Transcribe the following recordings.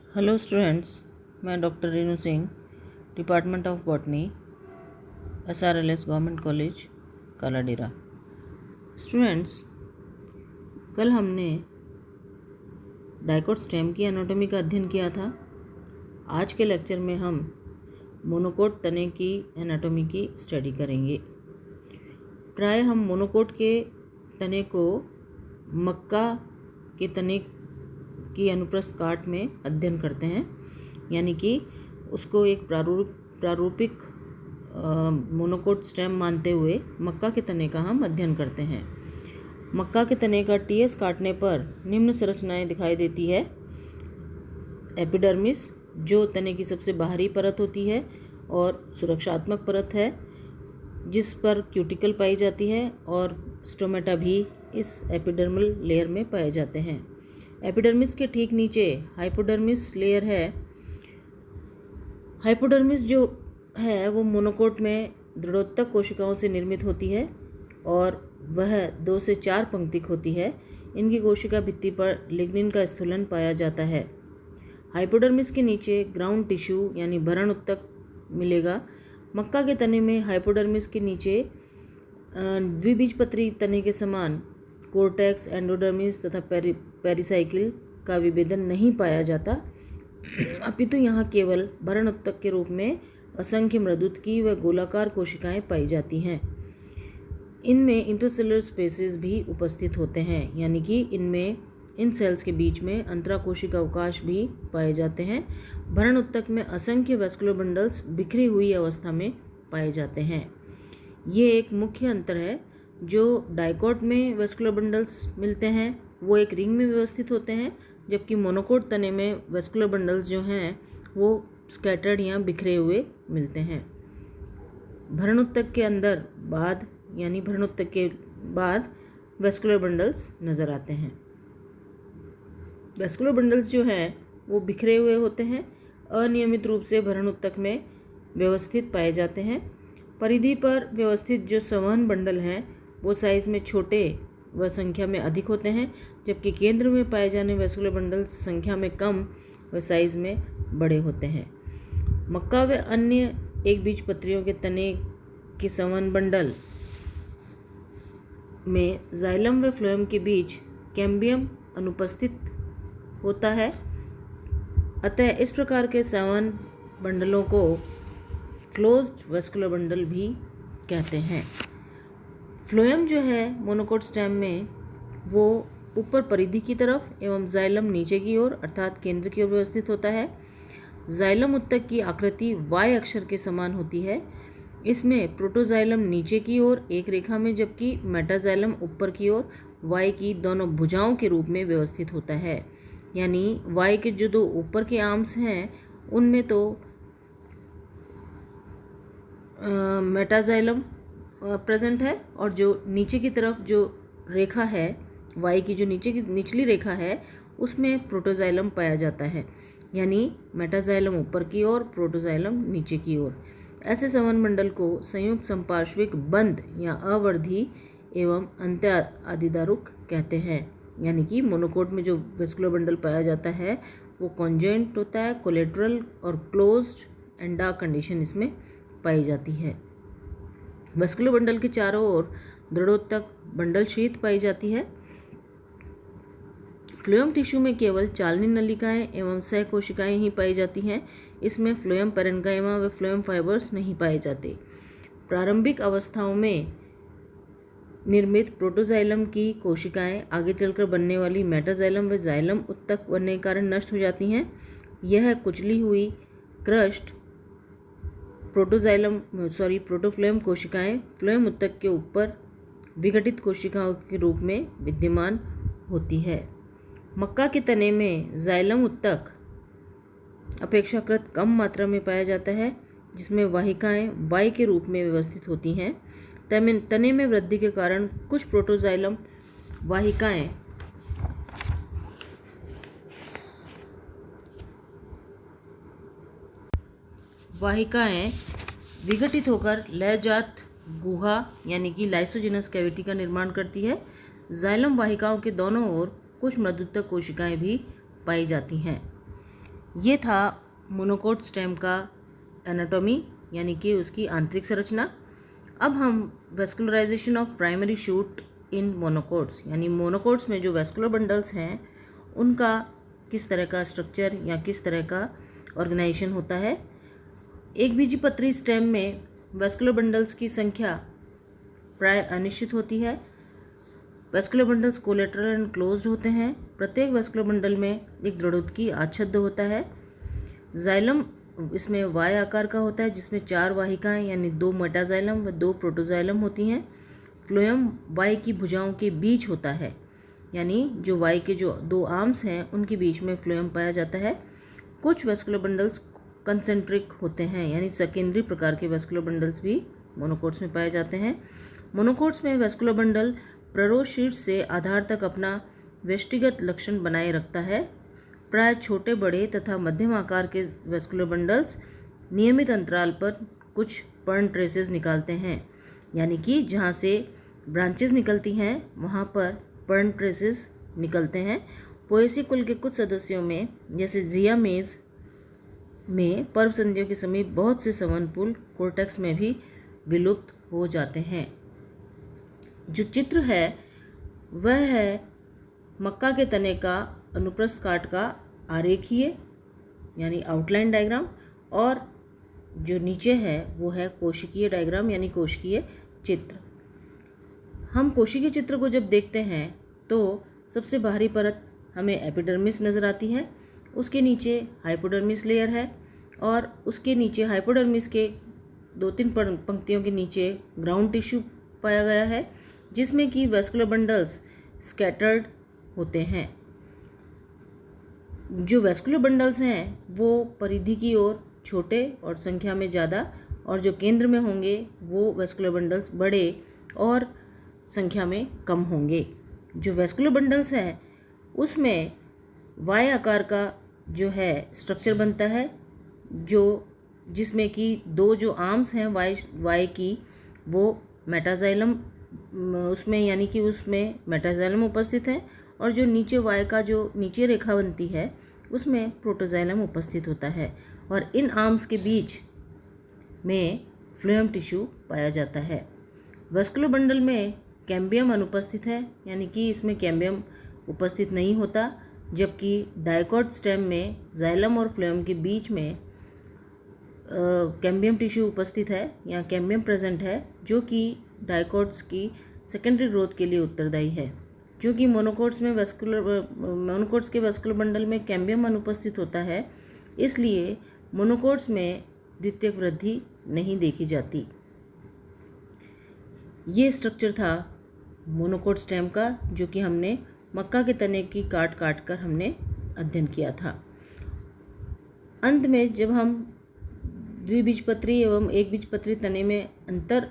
Hello students, मैं doctor Renu Singh, department of botany, SRLS government college Kaladera. Students, कल हमने dicot stem की एनाटॉमी का अध्ययन किया था। आज के लेक्चर में हम मोनोकोट तने की एनाटॉमी की स्टडी करेंगे। प्राय हम मोनोकोट के तने को मक्का के तने की अनुप्रस्थ काट में अध्ययन करते हैं, यानी कि उसको एक प्रारूपिक मोनोकोट स्टेम मानते हुए मक्का के तने का हम अध्ययन करते हैं। मक्का के तने का TS काटने पर निम्न संरचनाएं दिखाई देती है। एपिडर्मिस, जो तने की सबसे बाहरी परत होती है और सुरक्षात्मक परत है, जिस पर क्यूटिकल पाई जाती है, और स्टोमेटा भी इस एपिडर्मल लेयर में पाए जाते हैं। एपिडर्मिस के ठीक नीचे हाइपोडर्मिस लेयर है। हाइपोडर्मिस जो है वो मोनोकोट में दृढ़ोत्तक कोशिकाओं से निर्मित होती है और वह 2 से 4 पंक्तिक होती है। इनकी कोशिका भित्ति पर लिग्निन का स्थूलन पाया जाता है। हाइपोडर्मिस के नीचे ग्राउंड टिश्यू यानी भरण उत्तक मिलेगा। मक्का के तने में हाइपोडर्मिस के नीचे द्विबीजपत्री तने के समान कोर्टेक्स, एंडोडर्मिस तथा पेरिसाइकिल का विभेदन नहीं पाया जाता, अपितु यहाँ केवल भरण उत्तक के रूप में असंख्य मृदुतकी व गोलाकार कोशिकाएं पाई जाती हैं। इनमें इंटरसेलुलर स्पेसेस भी उपस्थित होते हैं, यानी कि इनमें इन सेल्स के बीच में अंतराकोशिक अवकाश भी पाए जाते हैं। भरण उत्तक में असंख्य वेस्कुलर बंडल्स बिखरी हुई अवस्था में पाए जाते हैं। ये एक मुख्य अंतर है। जो डाइकोट में वेस्कुलर बंडल्स मिलते हैं वो एक रिंग में व्यवस्थित होते हैं, जबकि मोनोकोट तने में वेस्कुलर बंडल्स जो हैं वो स्कैटर्ड या बिखरे हुए मिलते हैं। भरण उत्तक के अंदर बाद यानी भरण उत्तक के बाद वेस्कुलर बंडल्स नज़र आते हैं। वेस्कुलर बंडल्स जो हैं वो बिखरे हुए होते हैं, अनियमित रूप से भरण उत्तक में व्यवस्थित पाए जाते हैं। परिधि पर व्यवस्थित जो संवहन बंडल हैं वो साइज़ में छोटे व संख्या में अधिक होते हैं, जबकि केंद्र में पाए जाने वेस्कुलर बंडल्स संख्या में कम व साइज़ में बड़े होते हैं। मक्का व अन्य एक बीजपत्रियों के तने के संवहन बंडल में जाइलम व फ्लोएम के बीच कैम्बियम अनुपस्थित होता है। अतः इस प्रकार के संवहन बंडलों को क्लोज्ड वेस्कुलर बंडल भी कहते हैं। फ्लोएम जो है मोनोकोट स्टेम में वो ऊपर परिधि की तरफ एवं जाइलम नीचे की ओर अर्थात केंद्र की ओर व्यवस्थित होता है। जाइलम उत्तक की आकृति Y अक्षर के समान होती है। इसमें प्रोटोजाइलम नीचे की ओर एक रेखा में, जबकि मेटाजाइलम ऊपर की ओर Y की दोनों भुजाओं के रूप में व्यवस्थित होता है। यानी Y के जो 2 ऊपर के आर्म्स हैं उनमें तो मेटाजाइलम प्रेजेंट है, और जो नीचे की तरफ जो रेखा है Y की जो निचली रेखा है उसमें प्रोटोजाइलम पाया जाता है। यानी मेटाजाइलम ऊपर की ओर, प्रोटोजाइलम नीचे की ओर। ऐसे संवहन मंडल को संयुक्त संपार्श्विक बंध या अवर्धी एवं अंत्य आदिदारुक कहते हैं। यानी कि मोनोकोट में जो वेस्कुलर बंडल पाया जाता है वो कॉन्जेंट होता है, कोलेटरल और क्लोज्ड एंड डार्क कंडीशन इसमें पाई जाती है। वेस्कुलर बंडल के चारों ओर दृढ़ोत्तक बंडल शीथ पाई जाती है। फ्लोएम टिश्यू में केवल चालनी नलिकाएं एवं सह कोशिकाएं ही पाई जाती हैं। इसमें फ्लोएम पैरेन्काइमा व फ्लोएम फाइबर्स नहीं पाए जाते। प्रारंभिक अवस्थाओं में निर्मित प्रोटोजाइलम की कोशिकाएं आगे चलकर बनने वाली मेटाजाइलम व जाइलम उत्तक बनने के कारण नष्ट हो जाती हैं। यह कुचली हुई क्रस्ट प्रोटोफ्लोएम कोशिकाएं फ्लोएम उत्तक के ऊपर विघटित कोशिकाओं के रूप में विद्यमान होती है। मक्का के तने में जाइलम उत्तक अपेक्षाकृत कम मात्रा में पाया जाता है, जिसमें वाहिकाएं Y के रूप में व्यवस्थित होती हैं। तने में वृद्धि के कारण कुछ प्रोटोजाइलम वाहिकाएं विघटित होकर लयजात गुहा यानी कि लाइसोजिनस कैविटी का निर्माण करती है। जाइलम वाहिकाओं के दोनों ओर कुछ मृदुत्तक कोशिकाएं भी पाई जाती हैं। ये था मोनोकोट स्टेम का एनाटॉमी यानी कि उसकी आंतरिक संरचना। अब हम vascularisation of primary shoot in monocots यानी मोनोकोट्स में जो वेस्कुलर बंडल्स हैं उनका किस तरह का स्ट्रक्चर या किस तरह का ऑर्गेनाइजेशन होता है। एक बीजपत्री स्टेम में वेस्कुलर बंडल्स की संख्या प्राय अनिश्चित होती है। Vascular bundles collateral and closed होते हैं। प्रत्येक वेस्कुलर बंडल में एक दृढ़ोत्की आच्छाद्य होता है। जाइलम इसमें वाय आकार का होता है जिसमें 4 वाहिकाएं यानी 2 मेटाजाइलम व 2 प्रोटोजाइलम होती हैं। फ्लोएम वाय की भुजाओं के बीच होता है यानी जो वाय के जो 2 आर्म्स हैं उनके बीच में फ्लोएम पाया जाता है। कुछ वेस्कुलर बंडल्स कंसेंट्रिक होते हैं यानी सकेंद्री प्रकार के वेस्कुलर बंडल्स भी मोनोकोट्स में पाए जाते हैं। मोनोकोट्स में वेस्कुलर बंडल प्ररोह शीर्ष से आधार तक अपना व्यष्टिगत लक्षण बनाए रखता है। प्राय छोटे बड़े तथा मध्यम आकार के वेस्कुलर बंडल्स नियमित अंतराल पर कुछ पर्न ट्रेसेस निकालते हैं यानी कि जहाँ से ब्रांचेस निकलती हैं वहाँ पर पर्न ट्रेसेस निकलते हैं। पोएसी कुल के कुछ सदस्यों में जैसे जियामेज में पर्व संधियों के समीप बहुत से संवहनपूर्ण कोर्टेक्स में भी विलुप्त हो जाते हैं। जो चित्र है वह है मक्का के तने का अनुप्रस्थ काट का आरेखीय यानी आउटलाइन डायग्राम और जो नीचे है वो है कोशिकीय डायग्राम यानी कोशिकीय चित्र। हम कोशिकीय चित्र को जब देखते हैं तो सबसे बाहरी परत हमें एपिडर्मिस नज़र आती है, उसके नीचे हाइपोडर्मिस लेयर है और उसके नीचे हाइपोडर्मिस के 2-3 पंक्तियों के नीचे ग्राउंड टिश्यू पाया गया है जिसमें कि वेस्कुलर बंडल्स स्कैटर्ड होते हैं। जो वेस्कुलर बंडल्स हैं वो परिधि की ओर छोटे और संख्या में ज़्यादा और जो केंद्र में होंगे वो वेस्कुलर बंडल्स बड़े और संख्या में कम होंगे। जो वेस्कुलर बंडल्स हैं उसमें वाय आकार का जो है स्ट्रक्चर बनता है जो जिसमें कि 2 जो आर्म्स हैं वाय की वो मेटाजाइलम उसमें यानी कि उसमें मेटाजाइलम उपस्थित है और जो नीचे वाय का जो नीचे रेखा बनती है उसमें प्रोटोजाइलम उपस्थित होता है और इन आर्म्स के बीच में फ्लोएम टिश्यू पाया जाता है। वेस्कुलर बंडल में कैम्बियम अनुपस्थित है यानी कि इसमें कैम्बियम उपस्थित नहीं होता, जबकि डायकॉट स्टेम में जाइलम और फ्लोएम के बीच में कैम्बियम टिश्यू उपस्थित है या कैम्बियम प्रेजेंट है जो कि डायकॉट्स की सेकेंडरी ग्रोथ के लिए उत्तरदायी है। क्योंकि मोनोकोट्स के वेस्कुलर बंडल में कैम्बियम अनुपस्थित होता है इसलिए मोनोकोट्स में द्वितीयक वृद्धि नहीं देखी जाती। ये स्ट्रक्चर था मोनोकोट स्टेम का जो कि हमने मक्का के तने की काट कर हमने अध्ययन किया था। अंत में जब हम द्विबीजपत्री एवं एक बीजपत्री तने में अंतर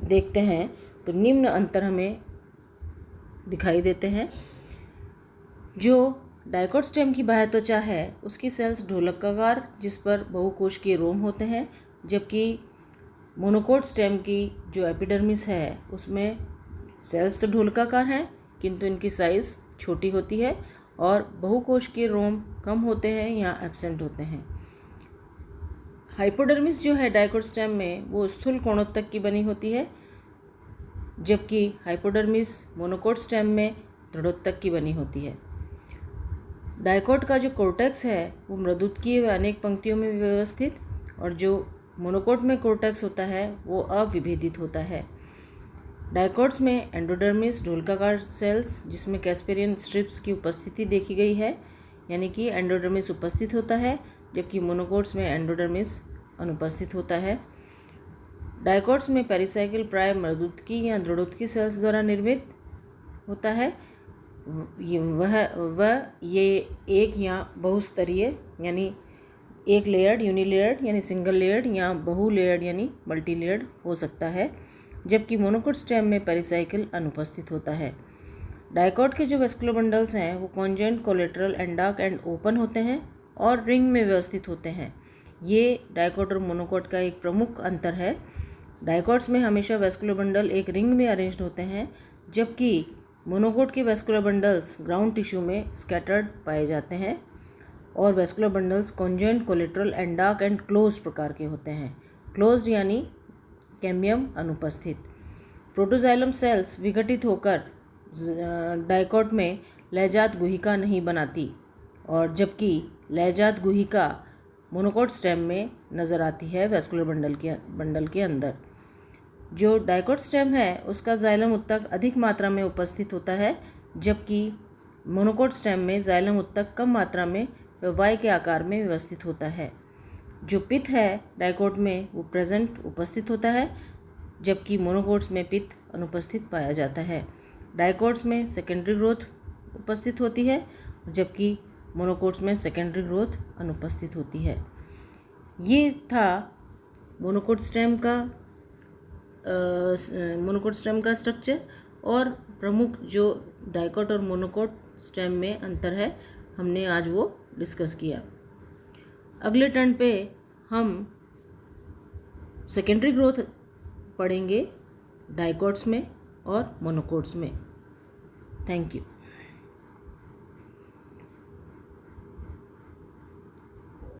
देखते हैं तो निम्न अंतर हमें दिखाई देते हैं। जो डायकॉट स्टेम की बाह्य त्वचा है उसकी सेल्स ढोलकाकार जिस पर बहुकोशिकीय रोम होते हैं, जबकि मोनोकोट स्टेम की जो एपिडर्मिस है उसमें सेल्स तो ढोलकाकार हैं किंतु इनकी साइज़ छोटी होती है और बहुकोशिकीय रोम कम होते हैं या एब्सेंट होते हैं। हाइपोडर्मिस जो है डायकॉट स्टेम में वो स्थूल कोणोत्तक की बनी होती है, जबकि हाइपोडर्मिस मोनोकोट स्टेम में दृढ़ोत्तक की बनी होती है। डायकॉट का जो कोर्टेक्स है वो मृदुत्कीय व अनेक पंक्तियों में व्यवस्थित और जो मोनोकोट में कोर्टेक्स होता है वो अविभेदित होता है। डायकॉट्स में एंडोडर्मिस ढोलकाकार सेल्स जिसमें कैस्पेरियन स्ट्रिप्स की उपस्थिति देखी गई है यानी कि एंडोडर्मिस उपस्थित होता है, जबकि मोनोकोट्स में एंडोडर्मिस अनुपस्थित होता है। डायकॉट्स में पेरिसाइकिल प्राय मृदुत्की या दृढ़ोत्की सेल्स द्वारा निर्मित होता है। ये एक या बहुस्तरीय यानी एक लेयर्ड यूनिलेयर्ड यानी सिंगल लेयर्ड या बहु लेयर्ड यानी मल्टी लेयर्ड हो सकता है, जबकि मोनोकोट स्टेम में पेरिसाइकिल अनुपस्थित होता है। डायकॉट के जो वेस्कुलर बंडल्स हैं वो कॉन्जेंट कोलेटरल एंडाक एंड ओपन होते हैं और रिंग में व्यवस्थित होते हैं। ये डायकॉट और मोनोकोट का एक प्रमुख अंतर है। डायकॉट्स में हमेशा वेस्कुलर बंडल एक रिंग में अरेंज्ड होते हैं, जबकि मोनोकोट के वेस्कुलर बंडल्स ग्राउंड टिश्यू में स्कैटर्ड पाए जाते हैं और vascular bundles conjoint, collateral and dark and close प्रकार के होते हैं। क्लोज्ड यानी कैम्बियम अनुपस्थित। प्रोटोजाइलम सेल्स विघटित होकर डाइकोट में लयजात गुहिका नहीं बनाती, और जबकि लयजात गुहिका मोनोकोट स्टेम में नज़र आती है वैस्कुलर बंडल के अंदर। जो डाइकोट स्टेम है उसका जाइलम उत्तक अधिक मात्रा में उपस्थित होता है, जबकि मोनोकोट स्टेम में जाइलम उत्तक कम मात्रा में वाई के आकार में व्यवस्थित होता है। जो पित्त है डाइकोट में वो प्रेजेंट उपस्थित होता है, जबकि मोनोकोट्स में पित्त अनुपस्थित पाया जाता है। डाइकोट्स में सेकेंडरी ग्रोथ उपस्थित होती है, जबकि मोनोकोट्स में सेकेंडरी ग्रोथ अनुपस्थित होती है। ये था मोनोकोट स्टेम का स्ट्रक्चर और प्रमुख जो डाइकोट और मोनोकोट स्टेम में अंतर है हमने आज वो डिस्कस किया। अगले टर्न पे हम सेकेंडरी ग्रोथ पढ़ेंगे डाइकोट्स में और मोनोकोट्स में। Thank you.